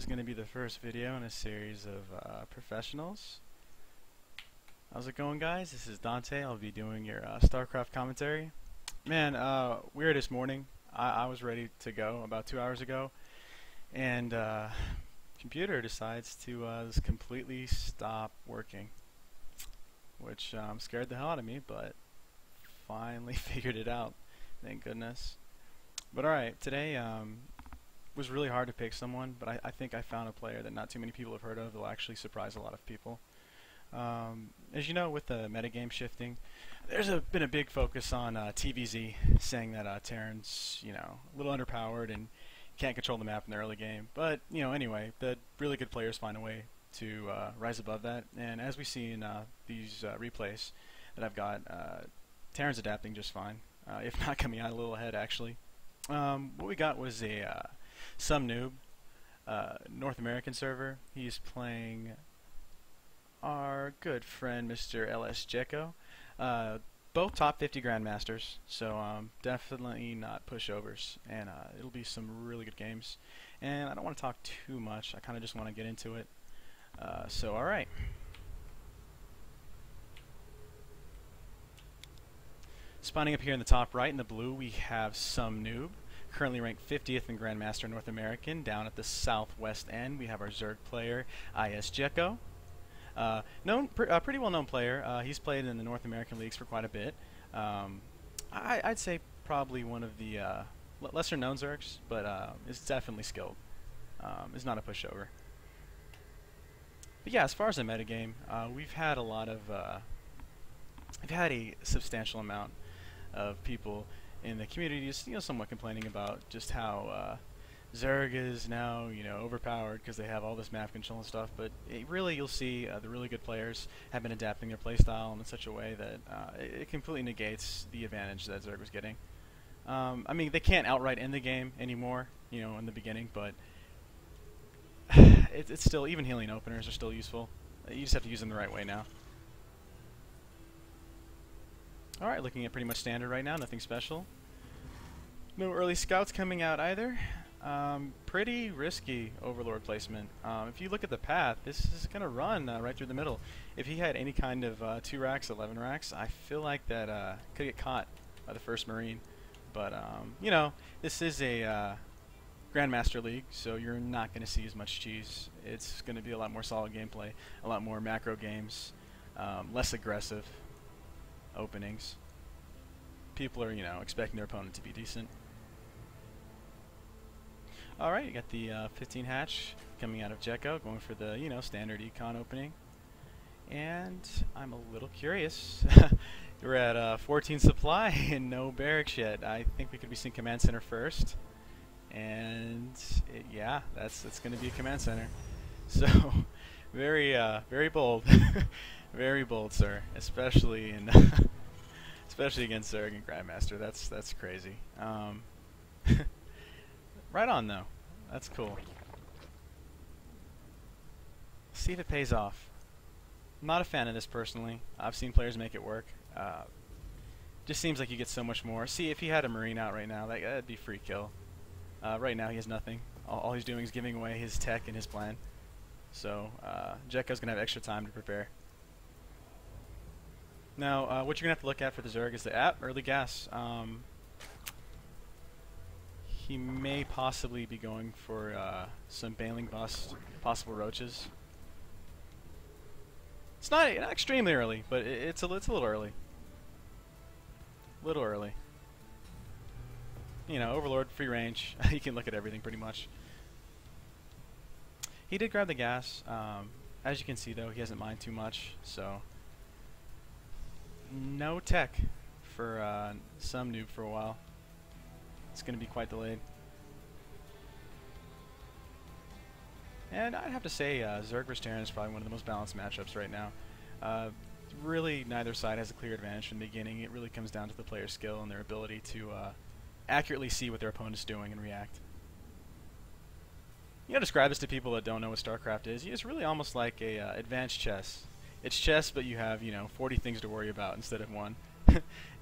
going to be the first video in a series of professionals. How's it going, guys? This is Dante. I'll be doing your StarCraft commentary. Man, weird this morning. I was ready to go about 2 hours ago, and computer decides to just completely stop working, which scared the hell out of me, but finally figured it out. Thank goodness. But alright, today was really hard to pick someone, but I think I found a player that not too many people have heard of that will actually surprise a lot of people. As you know, with the metagame shifting, there's been a big focus on TVZ, saying that Terran's, a little underpowered and can't control the map in the early game. But, anyway, the really good players find a way to rise above that. And as we see in these replays that I've got, Terran's adapting just fine, if not coming out a little ahead, actually. What we got was a SomeNoob North American server. He's playing our good friend Mr. LS Jekko. Both top 50 grandmasters, so definitely not pushovers, and it'll be some really good games. And I don't want to talk too much, I kind of just want to get into it. So alright. Spawning up here in the top right in the blue, we have SomeNoob, currently ranked 50th in Grandmaster North American. Down at the southwest end, we have our Zerg player, IS Jekko. Pretty well-known player. He's played in the North American leagues for quite a bit. I'd say probably one of the lesser-known Zergs, but is definitely skilled. Is not a pushover. But yeah, as far as the metagame, we've had a lot of, we've had a substantial amount of people in the community just, somewhat complaining about just how Zerg is now, overpowered because they have all this map control and stuff, but really you'll see the really good players have been adapting their playstyle in such a way that it completely negates the advantage that Zerg was getting. I mean, they can't outright end the game anymore, in the beginning, but it's still, even healing openers are still useful. You just have to use them the right way now. Alright, looking at pretty much standard right now, nothing special. No early scouts coming out either. Pretty risky Overlord placement. If you look at the path, this is going to run right through the middle. If he had any kind of 2 racks, 11 racks, I feel like that could get caught by the first Marine. But, this is a Grandmaster League, so you're not going to see as much cheese. It's going to be a lot more solid gameplay, a lot more macro games, less aggressive openings. People are, expecting their opponent to be decent. Alright, you got the 15 hatch coming out of Jekko, going for the, standard econ opening. And I'm a little curious. We're at 14 supply and no barracks yet. I think we could be seeing command center first. And yeah, that's going to be a command center. So very bold. Very bold, sir. Especially in especially against Zerg and Grandmaster. That's crazy. Right on, though. That's cool. See if it pays off. I'm not a fan of this personally. I've seen players make it work. Just seems like you get so much more. See, if he had a Marine out right now, that'd be free kill. Right now he has nothing. All he's doing is giving away his tech and his plan. So Jekko's gonna have extra time to prepare. Now, what you're gonna have to look at for the Zerg is the early gas. He may possibly be going for some Baneling Bust, possible roaches. It's not extremely early, but it's a little early. Little early. Overlord, free range. You can look at everything pretty much. He did grab the gas. As you can see, though, he hasn't mined too much, so no tech for SomeNoob for a while. It's going to be quite delayed. And I'd have to say Zerg vs Terran is probably one of the most balanced matchups right now. Really, neither side has a clear advantage from the beginning. It really comes down to the player's skill and their ability to accurately see what their opponent's doing and react. Describe this to people that don't know what StarCraft is. It's really almost like a advanced chess. It's chess, but you have 40 things to worry about instead of 1.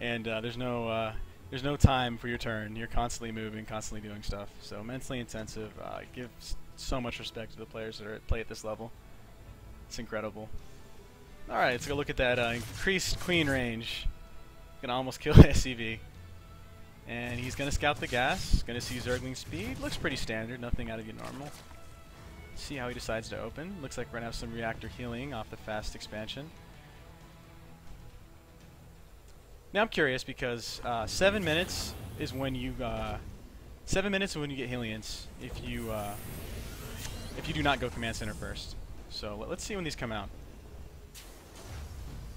And there's no time for your turn. You're constantly moving, constantly doing stuff. So mentally intensive. Gives So much respect to the players that play at this level. It's incredible. Alright, let's go look at that increased queen range. Gonna almost kill SCV. And he's gonna scout the gas. Gonna see Zergling speed. Looks pretty standard, nothing out of the normal. See how he decides to open. Looks like we're gonna have some reactor healing off the fast expansion. Now I'm curious because 7 minutes is when you 7 minutes is when you get Hellions if you do not go command center first. So let's see when these come out.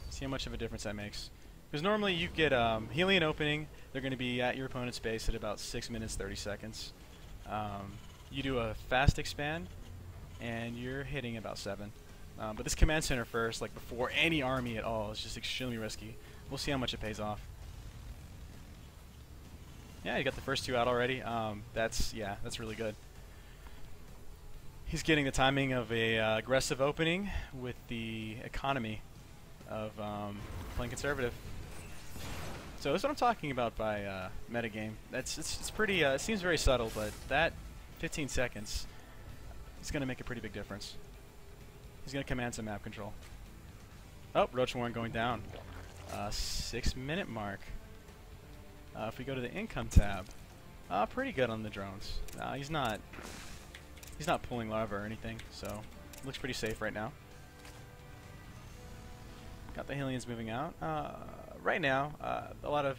See how much of a difference that makes. Because normally you get Hellion opening, they're going to be at your opponent's base at about 6 minutes 30 seconds. You do a fast expand, and you're hitting about 7. But this command center first, like before any army at all, is just extremely risky. We'll see how much it pays off. Yeah, you got the first 2 out already. That's really good. He's getting the timing of a aggressive opening with the economy of playing conservative. So that's what I'm talking about by metagame. It's pretty. It seems very subtle, but that 15 seconds is going to make a pretty big difference. He's going to command some map control. Oh, Roach Warren going down. 6-minute mark. If we go to the income tab, pretty good on the drones. He's not pulling larva or anything, so looks pretty safe right now. Got the Hellions moving out. Right now, a lot of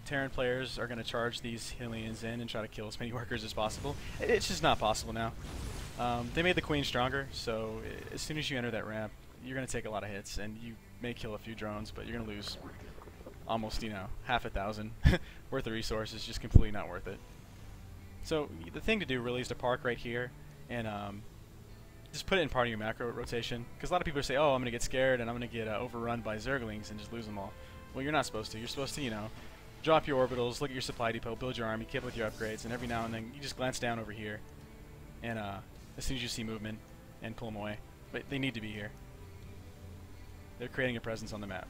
Terran players are going to charge these Hellions in and try to kill as many workers as possible. It's just not possible now. They made the Queen stronger, so as soon as you enter that ramp, you're going to take a lot of hits, and you may kill a few drones, but you're going to lose almost, half a thousand worth of resources. Just completely not worth it. So the thing to do really is to park right here and just put it in part of your macro rotation. Because a lot of people say, oh, I'm going to get scared and I'm going to get overrun by Zerglings and just lose them all. Well, you're not supposed to. You're supposed to, drop your orbitals, look at your supply depot, build your army, keep with your upgrades, and every now and then you just glance down over here and as soon as you see movement, and pull them away. But they need to be here. They're creating a presence on the map.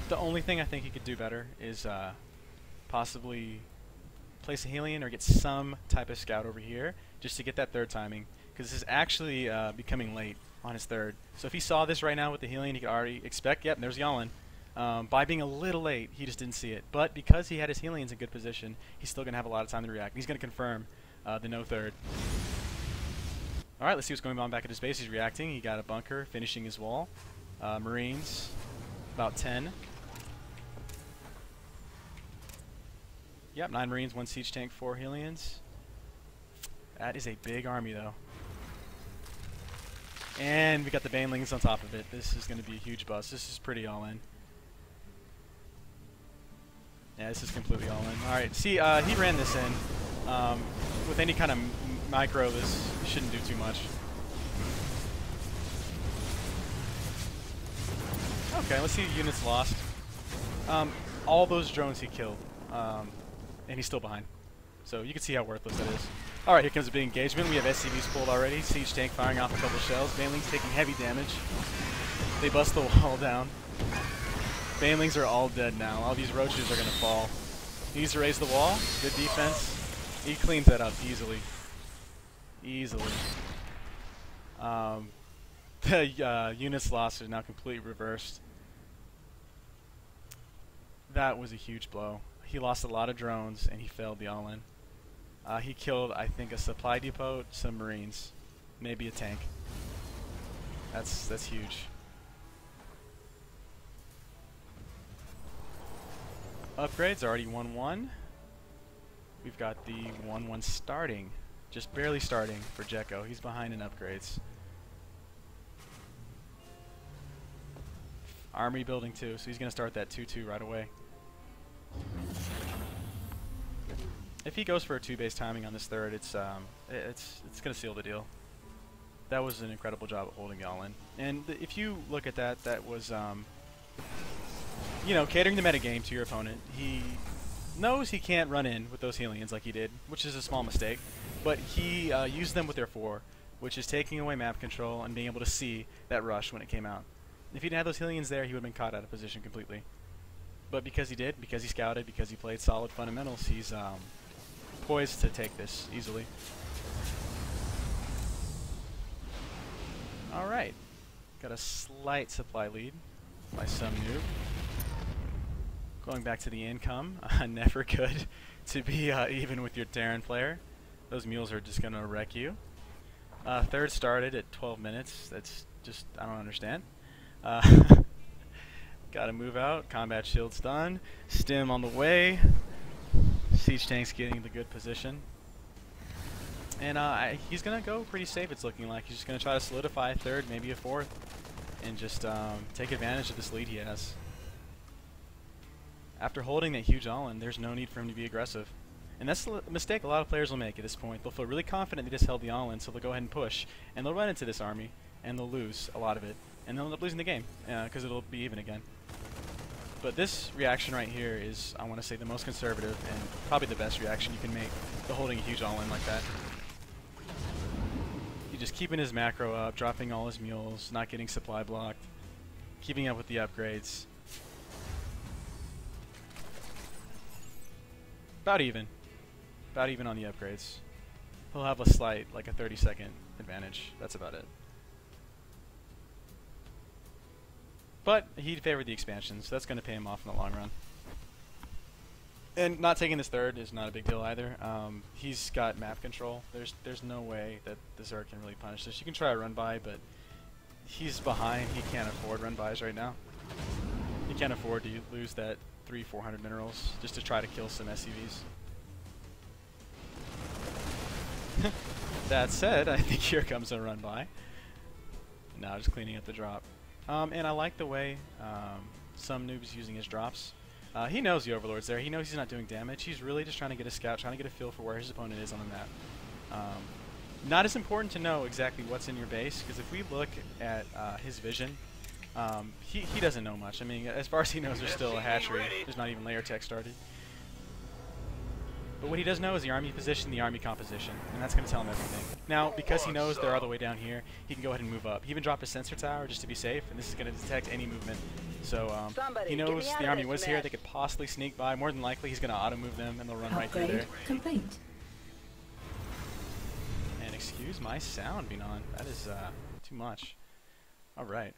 The only thing I think he could do better is possibly place a Hellion or get some type of scout over here just to get that third timing, because this is actually becoming late on his third. So if he saw this right now with the Hellion, he could already expect, yep, there's Yalin. By being a little late, he just didn't see it. But because he had his Hellions in good position, he's still going to have a lot of time to react. He's going to confirm the no third. Alright, let's see what's going on back at his base. He's reacting. He got a bunker, finishing his wall. Marines, about 10. Yep, 9 Marines, 1 siege tank, 4 Hellions. That is a big army, though. And we got the Banelings on top of it. This is going to be a huge bust. This is pretty all-in. Yeah, this is completely all-in. Alright, see, he ran this in. With any kind of micro, this shouldn't do too much. Okay, let's see units lost. All those drones he killed. And he's still behind. So you can see how worthless that is. Alright, here comes a big engagement. We have SCVs pulled already. Siege tank firing off a couple shells. Banelings taking heavy damage. They bust the wall down. Banelings are all dead now. All these roaches are going to fall. He needs to raise the wall. Good defense. He cleans that up easily. Easily. The units lost are now completely reversed. That was a huge blow. He lost a lot of drones, and he failed the all-in. He killed, I think, a supply depot, some Marines, maybe a tank. That's huge. Upgrades already 1-1. We've got the 1-1 starting, just barely starting for Jekko. He's behind in upgrades. Army building 2, so he's going to start that 2-2 right away. If he goes for a 2-base timing on this third, it's going to seal the deal. That was an incredible job of holding y'all in. And if you look at that, that was, catering the metagame to your opponent. He knows he can't run in with those Hellions like he did, which is a small mistake. But he used them with their 4, which is taking away map control and being able to see that rush when it came out. If he didn't have those Hellions there, he would have been caught out of position completely. But because he did, because he scouted, because he played solid fundamentals, he's poised to take this easily. Alright. Got a slight supply lead by SomeNoob. Going back to the income, never good to be even with your Terran player. Those mules are just going to wreck you. Third started at 12 minutes. That's just, I don't understand. Gotta move out. Combat shield's done. Stim on the way. Siege tank's getting the good position. And he's going to go pretty safe, it's looking like. He's just going to try to solidify a third, maybe a fourth, and just take advantage of this lead he has. After holding that huge all-in, there's no need for him to be aggressive. And that's a mistake a lot of players will make at this point. They'll feel really confident they just held the all-in, so they'll go ahead and push. And they'll run into this army, and they'll lose a lot of it. And they'll end up losing the game, because it'll be even again. But this reaction right here is, I want to say, the most conservative and probably the best reaction you can make to holding a huge all-in like that. He's just keeping his macro up, dropping all his mules, not getting supply blocked, keeping up with the upgrades. About even on the upgrades. He'll have a slight, like a 30-second advantage. That's about it. But he favored the expansion, so that's going to pay him off in the long run. And not taking this third is not a big deal either. He's got map control. There's no way that the Zerg can really punish this. You can try a run by, but he's behind. He can't afford run bys right now. He can't afford to lose that 300-400 minerals just to try to kill some SCVs. That said, I think here comes a run by. Now just cleaning up the drop. And I like the way SomeNoob's using his drops. He knows the Overlord's there. He knows he's not doing damage. He's really just trying to get a scout, trying to get a feel for where his opponent is on the map. Not as important to know exactly what's in your base, because if we look at his vision, he doesn't know much. I mean, as far as he knows, there's still a hatchery. There's not even layer tech started. But what he does know is the army position, the army composition, and that's going to tell him everything. Now, because he knows they're all the way down here, he can go ahead and move up. He even dropped a sensor tower just to be safe, and this is going to detect any movement. So he knows the army was here. They could possibly sneak by. More than likely, he's going to auto-move them, and they'll run right through there. Complete. And excuse my sound being on. That is too much. All right.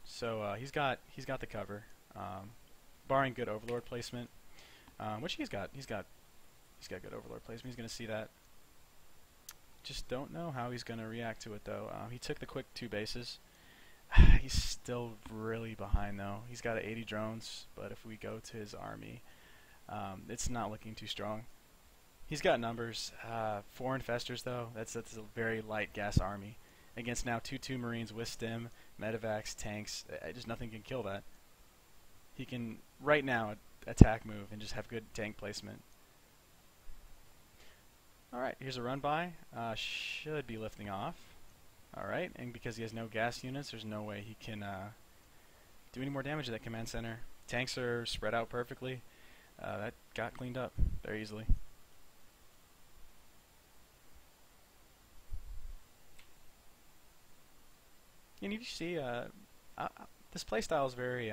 So he's got the cover, barring good Overlord placement, which he's got good Overlord placement. He's going to see that. Just don't know how he's going to react to it though. He took the quick 2 bases. He's still really behind though. He's got 80 drones, but if we go to his army, it's not looking too strong. He's got numbers. 4 infestors though. That's a very light gas army against now 2 Marines with stim, medevacs, tanks. Just nothing can kill that. He can right now attack move and just have good tank placement. Alright, here's a run by. Should be lifting off. Alright, and because he has no gas units, there's no way he can do any more damage to that command center. Tanks are spread out perfectly. That got cleaned up very easily. And you see, this playstyle is very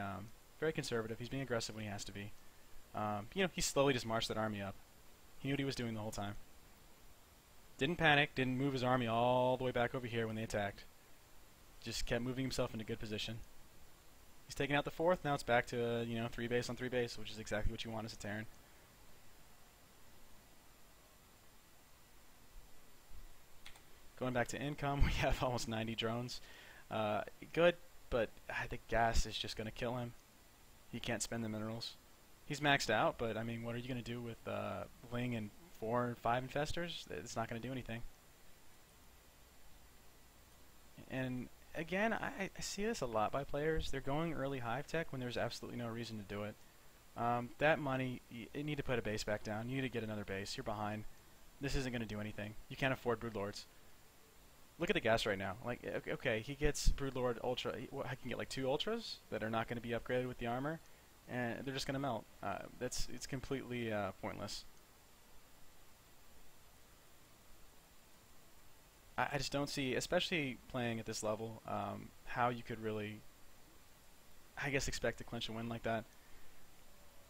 conservative. He's being aggressive when he has to be. You know, he slowly just marched that army up. He knew what he was doing the whole time. Didn't panic, didn't move his army all the way back over here when they attacked. Just kept moving himself into good position. He's taking out the 4th, now it's back to, you know, 3 base on 3 base, which is exactly what you want as a Terran. Going back to income, we have almost 90 drones. Good, but the gas is just going to kill him. He can't spend the minerals. He's maxed out, but I mean, what are you going to do with Ling and 4 and 5 infestors? It's not going to do anything. And again, I see this a lot by players. They're going early hive tech when there's absolutely no reason to do it. That money, you need to put a base back down. You need to get another base. You're behind. This isn't going to do anything. You can't afford Broodlords. Look at the gas right now. Like, okay, he gets Broodlord Ultra. I can get like 2 Ultras that are not going to be upgraded with the armor, and they're just going to melt. It's completely pointless. I just don't see, especially playing at this level, how you could really I guess expect to clinch a win like that.